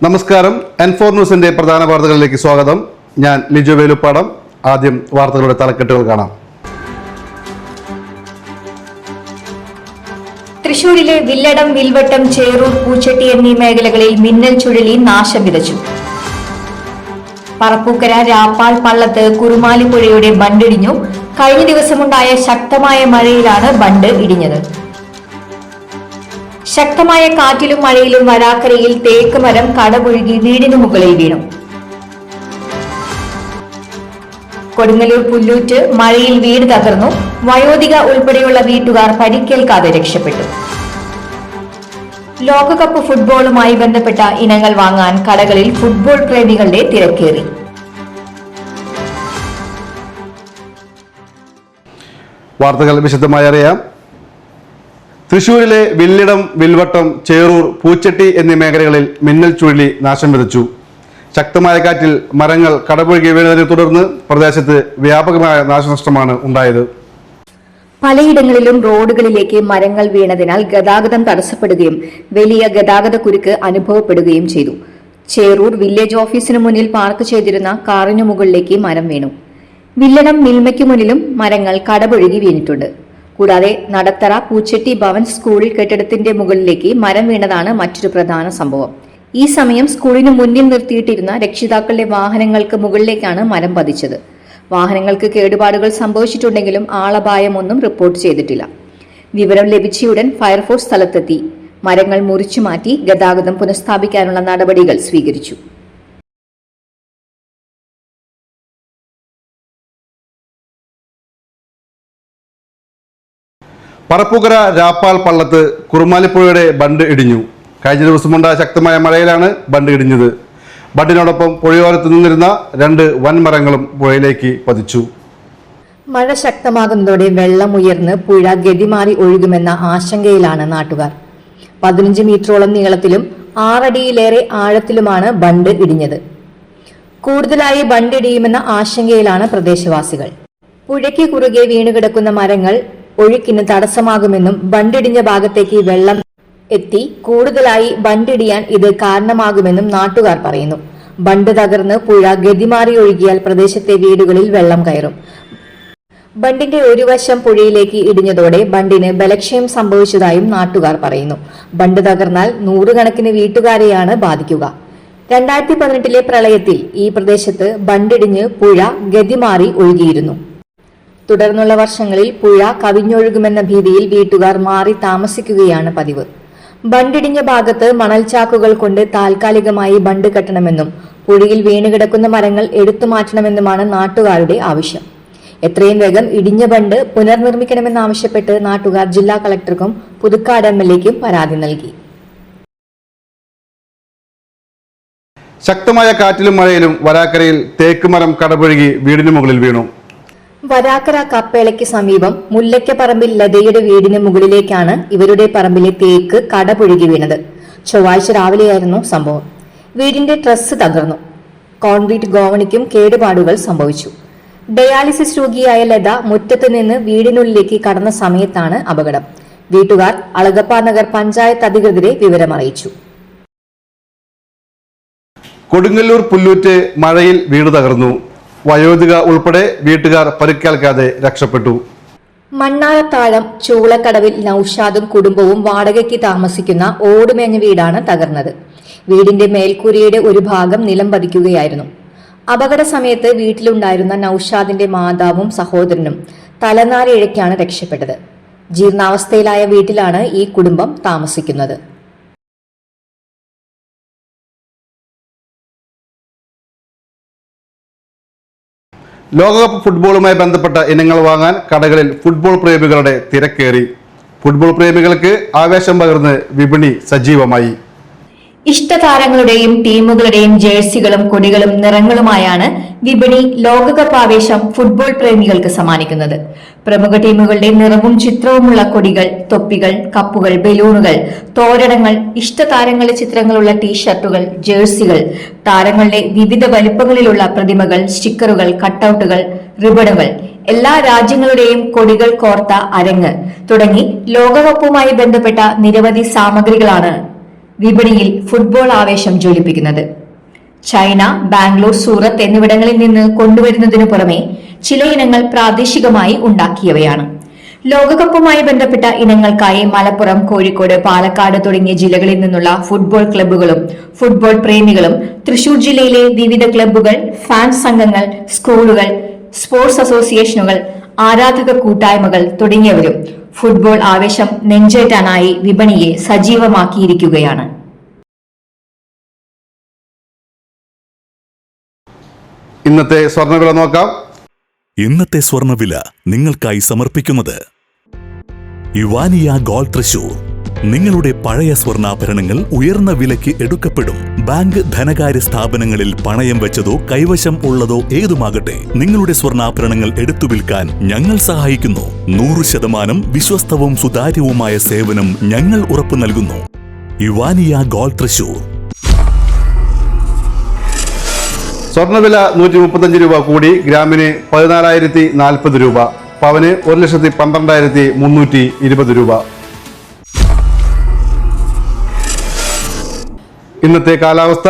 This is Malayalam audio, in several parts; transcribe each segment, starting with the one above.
നമസ്കാരം. N4 ന്യൂസിന്റെ പ്രധാന വാർത്തകളിലേക്ക് സ്വാഗതം. ഞാൻ ലിജോ വേലുപ്പാടം. ആദ്യം വാർത്തകളുടെ തലക്കെട്ടുകൾ കാണാം. തൃശൂരിലെ വില്ലടം, വിൽവട്ടം, ചേറൂർ, പൂച്ചട്ടി എന്നീ മേഖലകളിൽ മിന്നൽ ചുഴലി നാശം വിതച്ചു. പറപ്പൂക്കര, രാപ്പാൾ, പള്ളത്ത്, കുറുമാലിപ്പുഴയുടെ ബണ്ടിടിഞ്ഞു. കഴിഞ്ഞ ദിവസമുണ്ടായ ശക്തമായ മഴയിലാണ് ബണ്ട് ഇടിഞ്ഞത്. ശക്തമായ കാറ്റിലും മഴയിലും വരാക്കരയിൽ തേക്ക് മരം കടപുഴുകി വീടിനു മുകളിൽ വീണു. കൊടുങ്ങല്ലൂർ പുല്ലൂറ്റ് മഴയിൽ വീട് തകർന്നു. വയോധിക ഉൾപ്പെടെയുള്ള വീട്ടുകാർ പരിക്കേൽക്കാതെ രക്ഷപ്പെട്ടു. ലോകകപ്പ് ഫുട്ബോളുമായി ബന്ധപ്പെട്ട ഇനങ്ങൾ വാങ്ങാൻ കടകളിൽ ഫുട്ബോൾ പ്രേമികളുടെ തിരക്കേറി. വാർത്തകൾ വിശദമായി അറിയാം. തൃശൂരിലെ വില്ലിടം, വിൽവട്ടം, ചേറൂർ, പൂച്ചട്ടി എന്നീ മേഖലകളിൽ മിന്നൽ ചുഴലി നാശം വിതച്ചു. ശക്തമായ കാറ്റിൽ മരങ്ങൾ കടപുഴകി വീണതിനെ തുടർന്ന് പ്രദേശത്ത് വ്യാപകമായ നാശനഷ്ടമാണ് ഉണ്ടായത്. പലയിടങ്ങളിലും റോഡുകളിലേക്ക് മരങ്ങൾ വീണതിനാൽ ഗതാഗതം തടസ്സപ്പെടുകയും വലിയ ഗതാഗത കുരുക്ക് അനുഭവപ്പെടുകയും ചെയ്തു. ചേറൂർ വില്ലേജ് ഓഫീസിനു മുന്നിൽ പാർക്ക് ചെയ്തിരുന്ന കാറിനു മുകളിലേക്ക് മരം വീണു. വില്ലടം മിൽമയ്ക്ക് മുന്നിലും മരങ്ങൾ കടപുഴകി വീണിട്ടുണ്ട്. കൂടാതെ നടത്തറ പൂച്ചട്ടി ഭവൻ സ്കൂൾ കെട്ടിടത്തിന്റെ മുകളിലേക്ക് മരം വീണതാണ് മറ്റൊരു പ്രധാന സംഭവം. ഈ സമയം സ്കൂളിന് മുന്നിൽ നിർത്തിയിട്ടിരുന്ന രക്ഷിതാക്കളുടെ വാഹനങ്ങൾക്ക് മുകളിലേക്കാണ് മരം പതിച്ചത്. വാഹനങ്ങൾക്ക് കേടുപാടുകൾ സംഭവിച്ചിട്ടുണ്ടെങ്കിലും ആളപായമൊന്നും റിപ്പോർട്ട് ചെയ്തിട്ടില്ല. വിവരം ലഭിച്ചയുടൻ ഫയർഫോഴ്സ് സ്ഥലത്തെത്തി മരങ്ങൾ മുറിച്ചു മാറ്റി ഗതാഗതം പുനഃസ്ഥാപിക്കാനുള്ള നടപടികൾ സ്വീകരിച്ചു. പറപ്പൂക്കര, രാപ്പാൾ, പള്ളത്ത്, കുറുമാലിപ്പുഴയുടെ ബണ്ട് ഇടിഞ്ഞു. കഴിഞ്ഞ ദിവസമുണ്ടായ ശക്തമായ മഴയിലാണ് ബണ്ട് ഇടിഞ്ഞത്. ബണ്ടിനോടൊപ്പം പുഴയോരത്ത് നിന്നിരുന്ന 2 വൻമരങ്ങളും പുഴയിലേക്ക് പതിച്ചു. മഴ ശക്തമാകുന്നതോടെ വെള്ളം ഉയർന്ന് പുഴ ഗതിമാറി ഒഴുകുമെന്ന ആശങ്കയിലാണ് നാട്ടുകാർ. 15 മീറ്ററോളം നീളത്തിലും 6 അടിയിലേറെ ആഴത്തിലുമാണ് ബണ്ട് ഇടിഞ്ഞത്. കൂടുതലായി ബണ്ട് ഇടിയുമെന്ന ആശങ്കയിലാണ് പ്രദേശവാസികൾ. പുഴയ്ക്ക് കുറുകെ വീണുകിടക്കുന്ന മരങ്ങൾ ഒഴുക്കിന് തടസ്സമാകുമെന്നും ബണ്ടിടിഞ്ഞ ഭാഗത്തേക്ക് വെള്ളം എത്തി കൂടുതലായി ബണ്ടിടിയാൻ ഇത് കാരണമാകുമെന്നും നാട്ടുകാർ പറയുന്നു. ബണ്ട് തകർന്ന് പുഴ ഗതിമാറി ഒഴുകിയാൽ പ്രദേശത്തെ വീടുകളിൽ വെള്ളം കയറും. ബണ്ടിന്റെ ഒരു വശം പുഴയിലേക്ക് ഇടിഞ്ഞതോടെ ബണ്ടിന് ബലക്ഷയം സംഭവിച്ചതായും നാട്ടുകാർ പറയുന്നു. ബണ്ട് തകർന്നാൽ 100 കണക്കിന് വീട്ടുകാരെയാണ് ബാധിക്കുക. 2018 പ്രളയത്തിൽ ഈ പ്രദേശത്ത് ബണ്ടിടിഞ്ഞ് പുഴ ഗതിമാറി ഒഴുകിയിരുന്നു. തുടർന്നുള്ള വർഷങ്ങളിൽ പുഴ കവിഞ്ഞൊഴുകുമെന്ന ഭീതിയിൽ വീട്ടുകാർ മാറി താമസിക്കുകയാണ് പതിവ്. ബണ്ടിടിഞ്ഞ ഭാഗത്ത് മണൽച്ചാക്കുകൾ കൊണ്ട് താൽക്കാലികമായി ബണ്ട് കെട്ടണമെന്നും പുഴയിൽ വീണുകിടക്കുന്ന മരങ്ങൾ എടുത്തു മാറ്റണമെന്നുമാണ് നാട്ടുകാരുടെ ആവശ്യം. എത്രയും വേഗം ഇടിഞ്ഞ ബണ്ട് പുനർനിർമ്മിക്കണമെന്നാവശ്യപ്പെട്ട് നാട്ടുകാർ ജില്ലാ കളക്ടർക്കും പുതുക്കാട് MLAയ്ക്കും പരാതി നൽകി. ശക്തമായ കാറ്റിലും മഴയിലും വരാക്കരയിൽ തേക്ക് മരം കടപുഴകി വീടിന് മുകളിൽ വീണു. വരാക്കര കപ്പേളയ്ക്ക് സമീപം മുല്ലയ്ക്കപ്പറമ്പിൽ ലതയുടെ വീടിന് മുകളിലേക്കാണ് ഇവരുടെ പറമ്പിലെ തേക്ക് കടപുഴകി വീണത്. ചൊവ്വാഴ്ച രാവിലെയായിരുന്നു സംഭവം. വീടിന്റെ ട്രസ് തകർന്നു. കോൺക്രീറ്റ് ഗോവണിക്കും കേടുപാടുകൾ സംഭവിച്ചു. ഡയാലിസിസ് രോഗിയായ ലത മുറ്റത്ത് നിന്ന് വീടിനുള്ളിലേക്ക് കടന്ന സമയത്താണ് അപകടം. വീട്ടുകാർ അളഗപ്പ നഗർ പഞ്ചായത്ത് അധികൃതരെ വിവരമറിയിച്ചു. കൊടുങ്ങല്ലൂർ പുല്ലൂറ്റ് മഴയിൽ വീട് തകർന്നു. വയോധിക ഉൾപ്പെടെ വീട്ടുകാർ പരിക്കേൽക്കാതെ രക്ഷപ്പെട്ടു. മണ്ണാറത്താഴം ചൂളക്കടവിൽ നൌഷാദും കുടുംബവും വാടകയ്ക്ക് താമസിക്കുന്ന ഓടുമേഞ്ഞ വീടാണ് തകർന്നത്. വീടിന്റെ മേൽക്കൂരയുടെ ഒരു ഭാഗം നിലം പതിക്കുകയായിരുന്നു. അപകട സമയത്ത് വീട്ടിലുണ്ടായിരുന്ന നൌഷാദിന്റെ മാതാവും സഹോദരനും തലനാരിഴയ്ക്കാണ് രക്ഷപ്പെട്ടത്. ജീർണാവസ്ഥയിലായ വീട്ടിലാണ് ഈ കുടുംബം താമസിക്കുന്നത്. ലോകകപ്പ് ഫുട്ബോളുമായി ബന്ധപ്പെട്ട ഇനങ്ങൾ വാങ്ങാൻ കടകളിൽ ഫുട്ബോൾ പ്രേമികളുടെ തിരക്കേറി. ഫുട്ബോൾ പ്രേമികൾക്ക് ആവേശം പകർന്ന് വിപണി സജീവമായി. ഇഷ്ടതാരങ്ങളുടെയും ടീമുകളുടെയും ജേഴ്സികളും കൊടികളും നിറങ്ങളുമായാണ് വിപണി ലോകകപ്പ് ആവേശം ഫുട്ബോൾ പ്രേമികൾക്ക് സമ്മാനിക്കുന്നത്. പ്രമുഖ ടീമുകളുടെ നിറവും ചിത്രവുമുള്ള കൊടികൾ, തൊപ്പികൾ, കപ്പുകൾ, ബലൂണുകൾ, തോരണങ്ങൾ, ഇഷ്ടതാരങ്ങളുടെ ചിത്രങ്ങളുള്ള ടീഷർട്ടുകൾ, ജേഴ്സികൾ, താരങ്ങളുടെ വിവിധ വലിപ്പങ്ങളിലുള്ള പ്രതിമകൾ, സ്റ്റിക്കറുകൾ, കട്ടൌട്ടുകൾ, റിബണുകൾ, എല്ലാ രാജ്യങ്ങളുടെയും കൊടികൾ കോർത്ത അരങ്ങ് തുടങ്ങി ലോകകപ്പുമായി ബന്ധപ്പെട്ട നിരവധി സാമഗ്രികളാണ് വിപണിയിൽ ഫുട്ബോൾ ആവേശം ജ്വലിപ്പിക്കുന്നത്. ചൈന, ബാംഗ്ലൂർ, സൂറത്ത് എന്നിവിടങ്ങളിൽ നിന്ന് കൊണ്ടുവരുന്നതിനു പുറമെ ചില ഇനങ്ങൾ പ്രാദേശികമായി ഉണ്ടാക്കിയവയാണ്. ലോകകപ്പുമായി ബന്ധപ്പെട്ട ഇനങ്ങൾക്കായി മലപ്പുറം, കോഴിക്കോട്, പാലക്കാട് തുടങ്ങിയ ജില്ലകളിൽ നിന്നുള്ള ഫുട്ബോൾ ക്ലബ്ബുകളും ഫുട്ബോൾ പ്രേമികളും തൃശൂർ ജില്ലയിലെ വിവിധ ക്ലബ്ബുകൾ, ഫാൻസ് സംഘങ്ങൾ, സ്കൂളുകൾ, സ്പോർട്സ് അസോസിയേഷനുകൾ, ആരാധക കൂട്ടായ്മകൾ തുടങ്ങിയവരും ഫുട്ബോൾ ആവേശം നെഞ്ചേറ്റാനായി വിപണിയെ സജീവമാക്കിയിരിക്കുകയാണ്. ഇന്നത്തെ സ്വർണ്ണവില നോക്കാം. ഇന്നത്തെ സ്വർണ്ണവില നിങ്ങൾക്കായി സമർപ്പിക്കുന്നത് ഇവാനിയ ഗോൾഡ് തൃശൂർ. നിങ്ങളുടെ പഴയ സ്വർണ്ണാഭരണങ്ങൾ ഉയർന്ന വിലയ്ക്ക് എടുക്കപ്പെടും. ബാങ്ക്, ധനകാര്യ സ്ഥാപനങ്ങളിൽ പണയം വെച്ചതോ കൈവശം ഉള്ളതോ ഏതുമാകട്ടെ, നിങ്ങളുടെ സ്വർണ്ണാഭരണങ്ങൾ എടുത്തു വിൽക്കാൻ ഞങ്ങൾ സഹായിക്കുന്നു. 100% വിശ്വസ്തവും സുതാര്യവുമായ സേവനം ഞങ്ങൾ ഉറപ്പു നൽകുന്നു. ഇവാനിയ ഗോൾഡ് തൃശൂർ. സ്വർണ്ണവില 135 രൂപ കൂടി ഗ്രാമിന് 14,040 രൂപ, പവന് 1,12,320 രൂപ. ഇന്നത്തെ കാലാവസ്ഥ.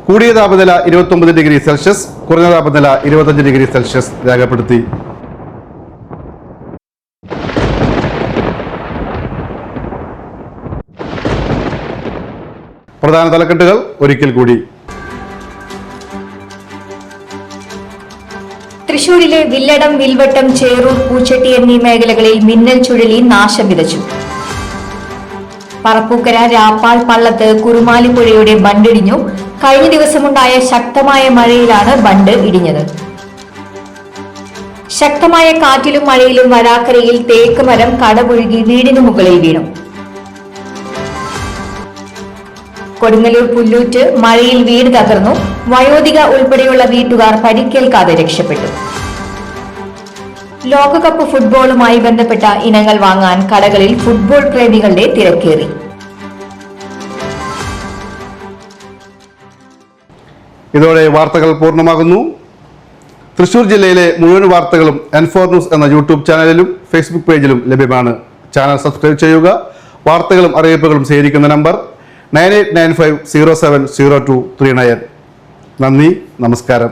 കൂടിയ താപനില 29 ഡിഗ്രി സെൽഷ്യസ്, കുറഞ്ഞ താപനില 25 ഡിഗ്രി സെൽഷ്യസ് രേഖപ്പെടുത്തി. പ്രധാന തലക്കെട്ടുകൾ ഒരിക്കൽ കൂടി. തൃശൂരിലെ വില്ലടം, വിൽവട്ടം, ചേറൂർ, പൂച്ചട്ടി എന്നീ മേഖലകളിൽ മിന്നൽ ചുഴലി നാശം വിതച്ചു. പറപ്പൂക്കര, രാപ്പാൾ, പള്ളത്ത്, കുറുമാലിപ്പുഴയുടെ ബണ്ടിടിഞ്ഞു. കഴിഞ്ഞ ദിവസമുണ്ടായ ശക്തമായ മഴയിലാണ് ബണ്ട് ഇടിഞ്ഞത്. ശക്തമായ കാറ്റിലും മഴയിലും വരാക്കരയിൽ തേക്ക് മരം കടപുഴുകി വീടിനു മുകളിൽ വീണു. കൊടുങ്ങല്ലൂർ പുല്ലൂറ്റ് മഴയിൽ വീട് തകർന്നു. വയോധിക ഉൾപ്പെടെയുള്ള വീട്ടുകാർ പരിക്കേൽക്കാതെ രക്ഷപ്പെട്ടു. ലോകകപ്പ് ഫുട്ബോളുമായി ബന്ധപ്പെട്ട ഇനങ്ങൾ വാങ്ങാൻ കടകളിൽ ഫുട്ബോൾ പ്രേമികളുടെ തിരക്കേറി. ഇതോടെ വാർത്തകൾ പൂർണ്ണമാകുന്നു. തൃശൂർ ജില്ലയിലെ മുഴുവൻ വാർത്തകളും N4 ന്യൂസ് എന്ന യൂട്യൂബ് ചാനലിലും ഫേസ്ബുക്ക് പേജിലും ലഭ്യമാണ്. ചാനൽ സബ്സ്ക്രൈബ് ചെയ്യുക. വാർത്തകളും അറിയിപ്പുകളും സ്വീകരിക്കുന്ന നമ്പർ 9895070239. നന്ദി, നമസ്കാരം.